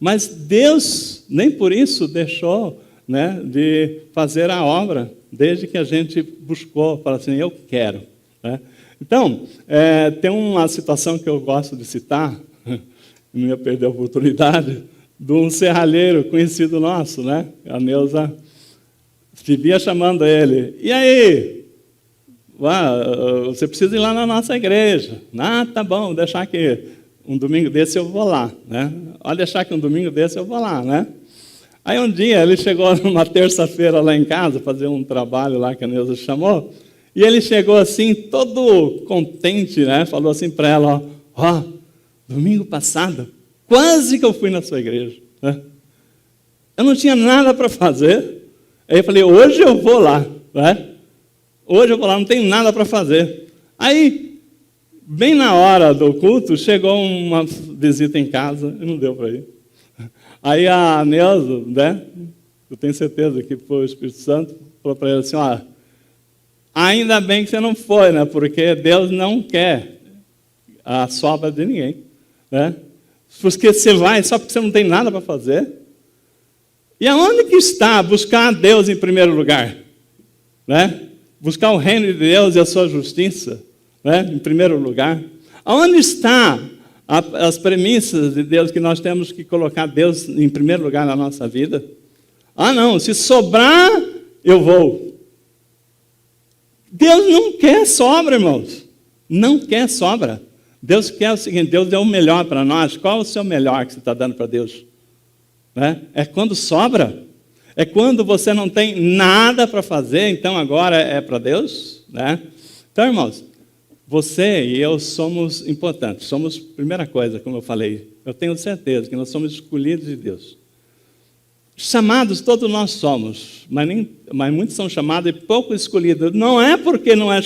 Mas Deus nem por isso deixou, né, de fazer a obra, desde que a gente buscou, falou assim, eu quero. Né? Então, tem uma situação que eu gosto de citar, não ia perder a oportunidade, de um serralheiro conhecido nosso, né? A Neuza vivia chamando ele, e aí? Você precisa ir lá na nossa igreja. Ah, tá bom, vou deixar que um domingo desse eu vou lá, né? Pode deixar que um domingo desse eu vou lá, né? Aí um dia ele chegou numa terça-feira lá em casa, fazer um trabalho lá que a Neuza chamou, e ele chegou assim, todo contente, né? Falou assim para ela, ó, domingo passado, quase que eu fui na sua igreja, né? Eu não tinha nada para fazer, aí eu falei, hoje eu vou lá, né? Hoje eu vou lá, não tenho nada para fazer. Aí, bem na hora do culto, chegou uma visita em casa e não deu para ir. Aí a Neuza, né, eu tenho certeza que foi o Espírito Santo, falou para ele assim, ó, ainda bem que você não foi, né, porque Deus não quer a sobra de ninguém. Né? Porque você vai só porque você não tem nada para fazer. E aonde que está buscar a Deus em primeiro lugar? Né? Buscar o reino de Deus e a sua justiça, né? Em primeiro lugar. Aonde está as premissas de Deus que nós temos que colocar Deus em primeiro lugar na nossa vida? Ah, não, se sobrar, eu vou. Deus não quer sobra, irmãos. Não quer sobra. Deus quer o seguinte, Deus deu o melhor para nós. Qual é o seu melhor que você está dando para Deus? Né? É quando sobra. É quando você não tem nada para fazer, então agora é para Deus? Né? Então, irmãos, você e eu somos importantes. Somos, primeira coisa, como eu falei, eu tenho certeza que nós somos escolhidos de Deus. Chamados todos nós somos, mas muitos são chamados e pouco escolhidos. Não é porque não é,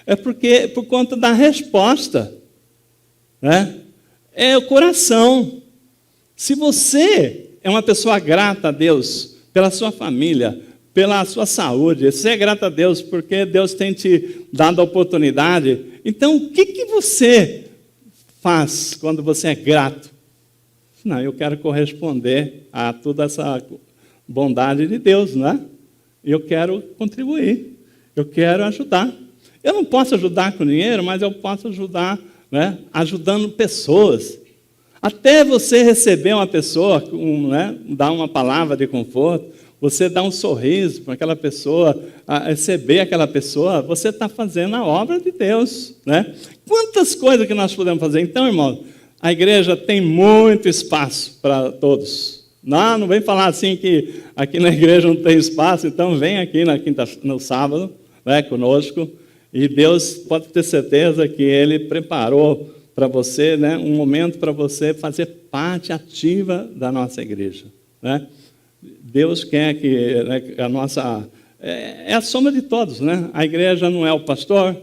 é porque por conta da resposta. Né? É o coração. Se você é uma pessoa grata a Deus, pela sua família, pela sua saúde, você é grato a Deus porque Deus tem te dado a oportunidade. Então, o que você faz quando você é grato? Não, eu quero corresponder a toda essa bondade de Deus, né? Eu quero contribuir, eu quero ajudar. Eu não posso ajudar com dinheiro, mas eu posso ajudar, né, ajudando pessoas. Até você receber uma pessoa, né, dar uma palavra de conforto, você dar um sorriso para aquela pessoa, receber aquela pessoa, você está fazendo a obra de Deus. Né? Quantas coisas que nós podemos fazer? Então, irmão, a igreja tem muito espaço para todos. Não vem falar assim que aqui na igreja não tem espaço, então vem aqui no sábado, né, conosco, e Deus pode ter certeza que Ele preparou para você, né, um momento para você fazer parte ativa da nossa igreja. Né? Deus quer que, né, a nossa... É a soma de todos. Né? A igreja não é o pastor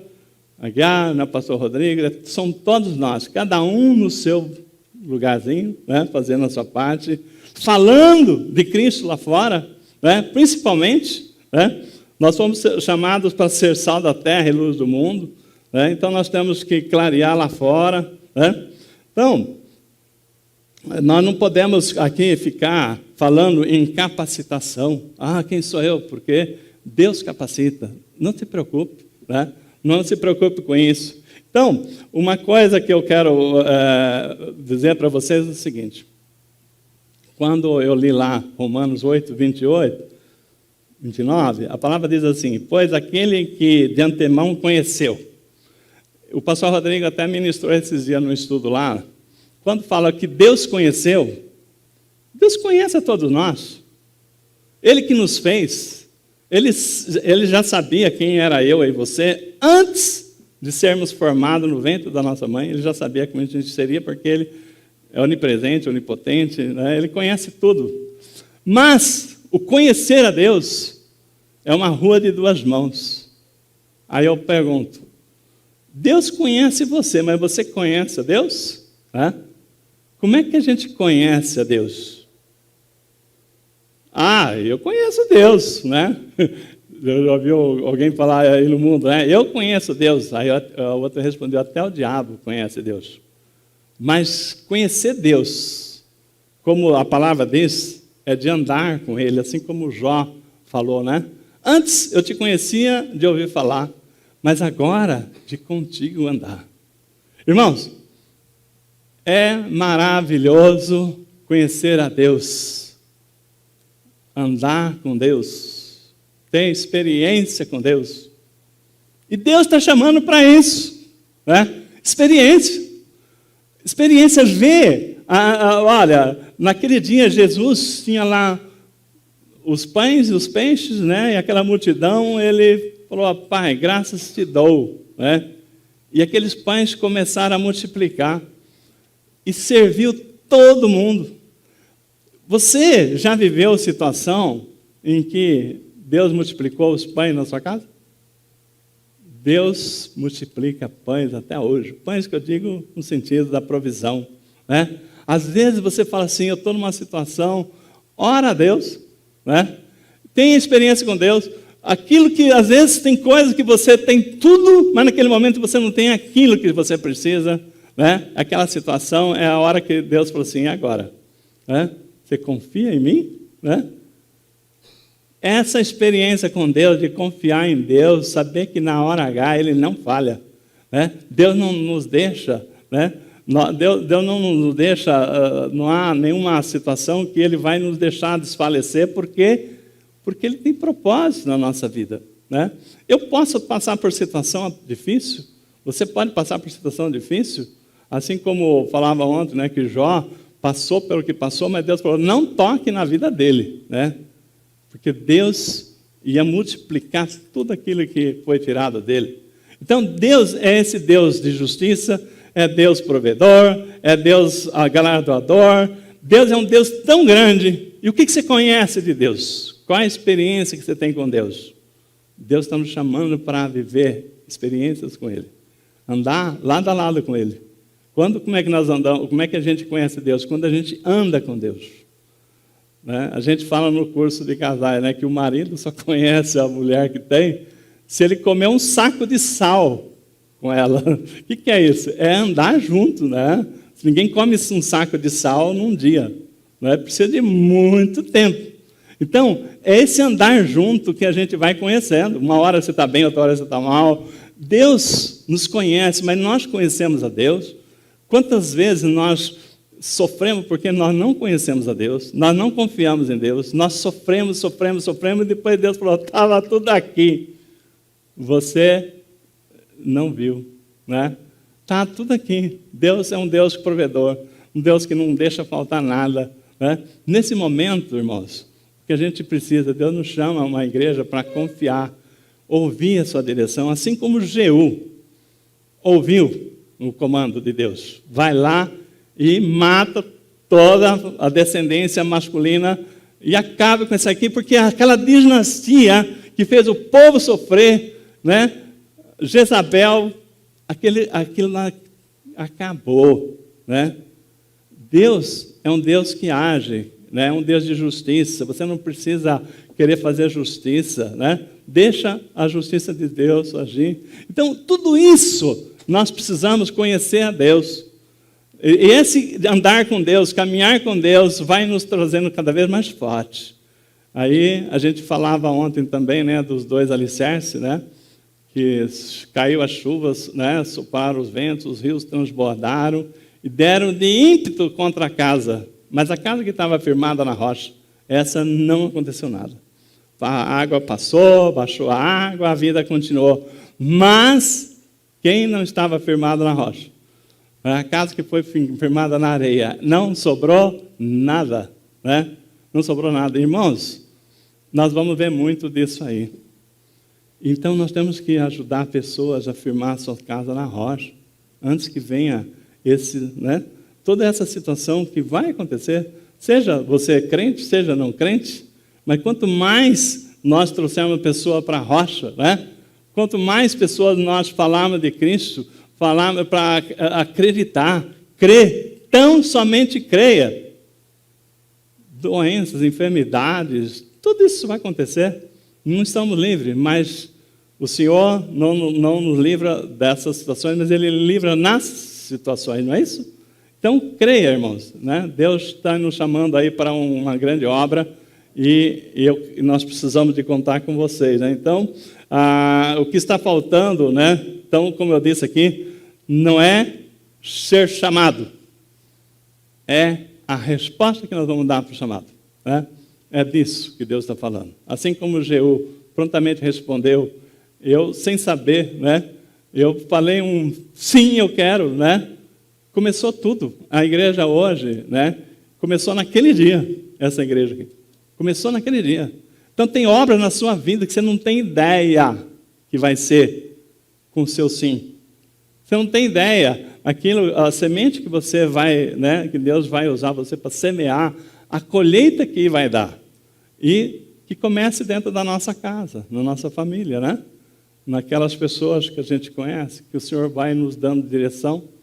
Aguiar, não é o pastor Rodrigo, são todos nós, cada um no seu lugarzinho, né, fazendo a sua parte, falando de Cristo lá fora, né, principalmente, né, nós fomos chamados para ser sal da terra e luz do mundo. Né? Então, nós temos que clarear lá fora. Né? Então, nós não podemos aqui ficar falando em capacitação. Ah, quem sou eu? Porque Deus capacita. Não se preocupe. Né? Não se preocupe com isso. Então, uma coisa que eu quero dizer para vocês é o seguinte. Quando eu li lá Romanos 8, 28... 29, a palavra diz assim, pois aquele que de antemão conheceu. O pastor Rodrigo até ministrou esses dias no estudo lá, quando fala que Deus conheceu, Deus conhece a todos nós. Ele que nos fez, ele já sabia quem era eu e você, antes de sermos formados no ventre da nossa mãe, ele já sabia como a gente seria, porque ele é onipresente, onipotente, né? Ele conhece tudo. Mas o conhecer a Deus é uma rua de duas mãos. Aí eu pergunto, Deus conhece você, mas você conhece a Deus? Como é que a gente conhece a Deus? Eu conheço Deus, né? Eu já ouvi alguém falar aí no mundo, né? Eu conheço Deus. Aí a outra respondeu, até o diabo conhece Deus. Mas conhecer Deus como a palavra diz, é de andar com Ele, assim como Jó falou, né? Antes eu te conhecia de ouvir falar, mas agora de contigo andar. Irmãos, é maravilhoso conhecer a Deus, andar com Deus, ter experiência com Deus. E Deus está chamando para isso, né? Experiência. Experiência, ver. Olha, naquele dia Jesus tinha lá os pães e os peixes, né? E aquela multidão, ele falou, Pai, graças te dou, né? E aqueles pães começaram a multiplicar e serviu todo mundo. Você já viveu situação em que Deus multiplicou os pães na sua casa? Deus multiplica pães até hoje. Pães que eu digo no sentido da provisão, né? Às vezes você fala assim, eu estou numa situação, ora a Deus, né? Tenha experiência com Deus. Aquilo que, às vezes, tem coisas que você tem tudo, mas naquele momento você não tem aquilo que você precisa, né? Aquela situação é a hora que Deus falou assim, e agora? Né? Você confia em mim? Né? Essa experiência com Deus, de confiar em Deus, saber que na hora H Ele não falha, né? Deus não nos deixa, né? Deus não nos deixa, não há nenhuma situação que Ele vai nos deixar desfalecer, porque Ele tem propósito na nossa vida, né? Eu posso passar por situação difícil, você pode passar por situação difícil, assim como falava ontem, né, que Jó passou pelo que passou, mas Deus falou, não toque na vida dele, né? Porque Deus ia multiplicar tudo aquilo que foi tirado dele. Então, Deus é esse Deus de justiça, é Deus provedor, é Deus galardoador. Deus é um Deus tão grande. E o que você conhece de Deus? Qual a experiência que você tem com Deus? Deus está nos chamando para viver experiências com Ele. Andar lado a lado com Ele. Como é que nós andamos? Como é que a gente conhece Deus? Quando a gente anda com Deus. Né? A gente fala no curso de casais, né, que o marido só conhece a mulher que tem se ele comer um saco de sal com ela. O que é isso? É andar junto, né? Ninguém come um saco de sal num dia. Né? Precisa de muito tempo. Então, é esse andar junto que a gente vai conhecendo. Uma hora você está bem, outra hora você está mal. Deus nos conhece, mas nós conhecemos a Deus. Quantas vezes nós sofremos porque nós não conhecemos a Deus, nós não confiamos em Deus, nós sofremos, e depois Deus falou, estava tudo aqui. Você não viu, né? Está tudo aqui. Deus é um Deus provedor, um Deus que não deixa faltar nada, né? Nesse momento, irmãos, que a gente precisa, Deus nos chama a uma igreja para confiar, ouvir a sua direção, assim como Jeú ouviu o comando de Deus. Vai lá e mata toda a descendência masculina e acaba com isso aqui, porque aquela dinastia que fez o povo sofrer, né? Jezabel, aquilo lá acabou, né? Deus é um Deus que age, né? É um Deus de justiça. Você não precisa querer fazer justiça, né? Deixa a justiça de Deus agir. Então, tudo isso nós precisamos conhecer a Deus. E esse andar com Deus, caminhar com Deus, vai nos trazendo cada vez mais forte. Aí a gente falava ontem também, né, dos 2 alicerces, né, que caiu as chuvas, né, sopraram os ventos, os rios transbordaram e deram de ímpeto contra a casa. Mas a casa que estava firmada na rocha, essa não aconteceu nada. A água passou, baixou a água, a vida continuou. Mas quem não estava firmado na rocha? A casa que foi firmada na areia, não sobrou nada, né? Não sobrou nada. Irmãos, nós vamos ver muito disso aí. Então, nós temos que ajudar pessoas a firmar sua casa na rocha, antes que venha toda essa situação que vai acontecer, seja você crente, seja não crente, mas quanto mais nós trouxermos a pessoa para a rocha, né? Quanto mais pessoas nós falarmos de Cristo, falarmos para acreditar, crer, tão somente creia. Doenças, enfermidades, tudo isso vai acontecer. Não estamos livres, mas o Senhor não nos livra dessas situações, mas Ele livra nas situações, não é isso? Então, creia, irmãos, né? Deus está nos chamando aí para uma grande obra e nós precisamos de contar com vocês, né? Então, o que está faltando, né? Então, como eu disse aqui, não é ser chamado, é a resposta que nós vamos dar para o chamado, né? É disso que Deus está falando. Assim como Jeú prontamente respondeu, eu sem saber, né? Eu falei sim, eu quero, né? Começou tudo. A igreja hoje, né? Começou naquele dia, essa igreja aqui. Começou naquele dia. Então tem obra na sua vida que você não tem ideia que vai ser com o seu sim. Você não tem ideia, a semente que você vai, né? Que Deus vai usar você para semear, a colheita que vai dar. E que comece dentro da nossa casa, na nossa família, né? Naquelas pessoas que a gente conhece, que o Senhor vai nos dando direção.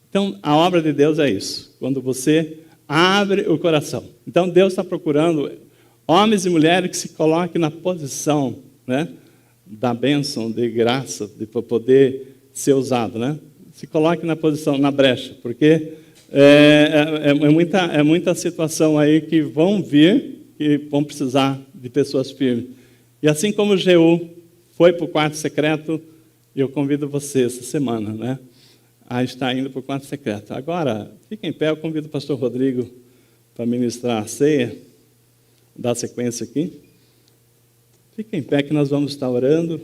Então, a obra de Deus é isso, quando você abre o coração. Então, Deus está procurando homens e mulheres que se coloquem na posição, né, da bênção, de graça, de poder ser usado, né? Se coloque na posição, na brecha, porque é muita situação aí que vão vir e vão precisar de pessoas firmes. E assim como Jeú foi para o quarto secreto, eu convido você essa semana, né, a estar indo para o quarto secreto. Agora, fique em pé, eu convido o pastor Rodrigo para ministrar a ceia, dar sequência aqui. Fique em pé que nós vamos estar orando.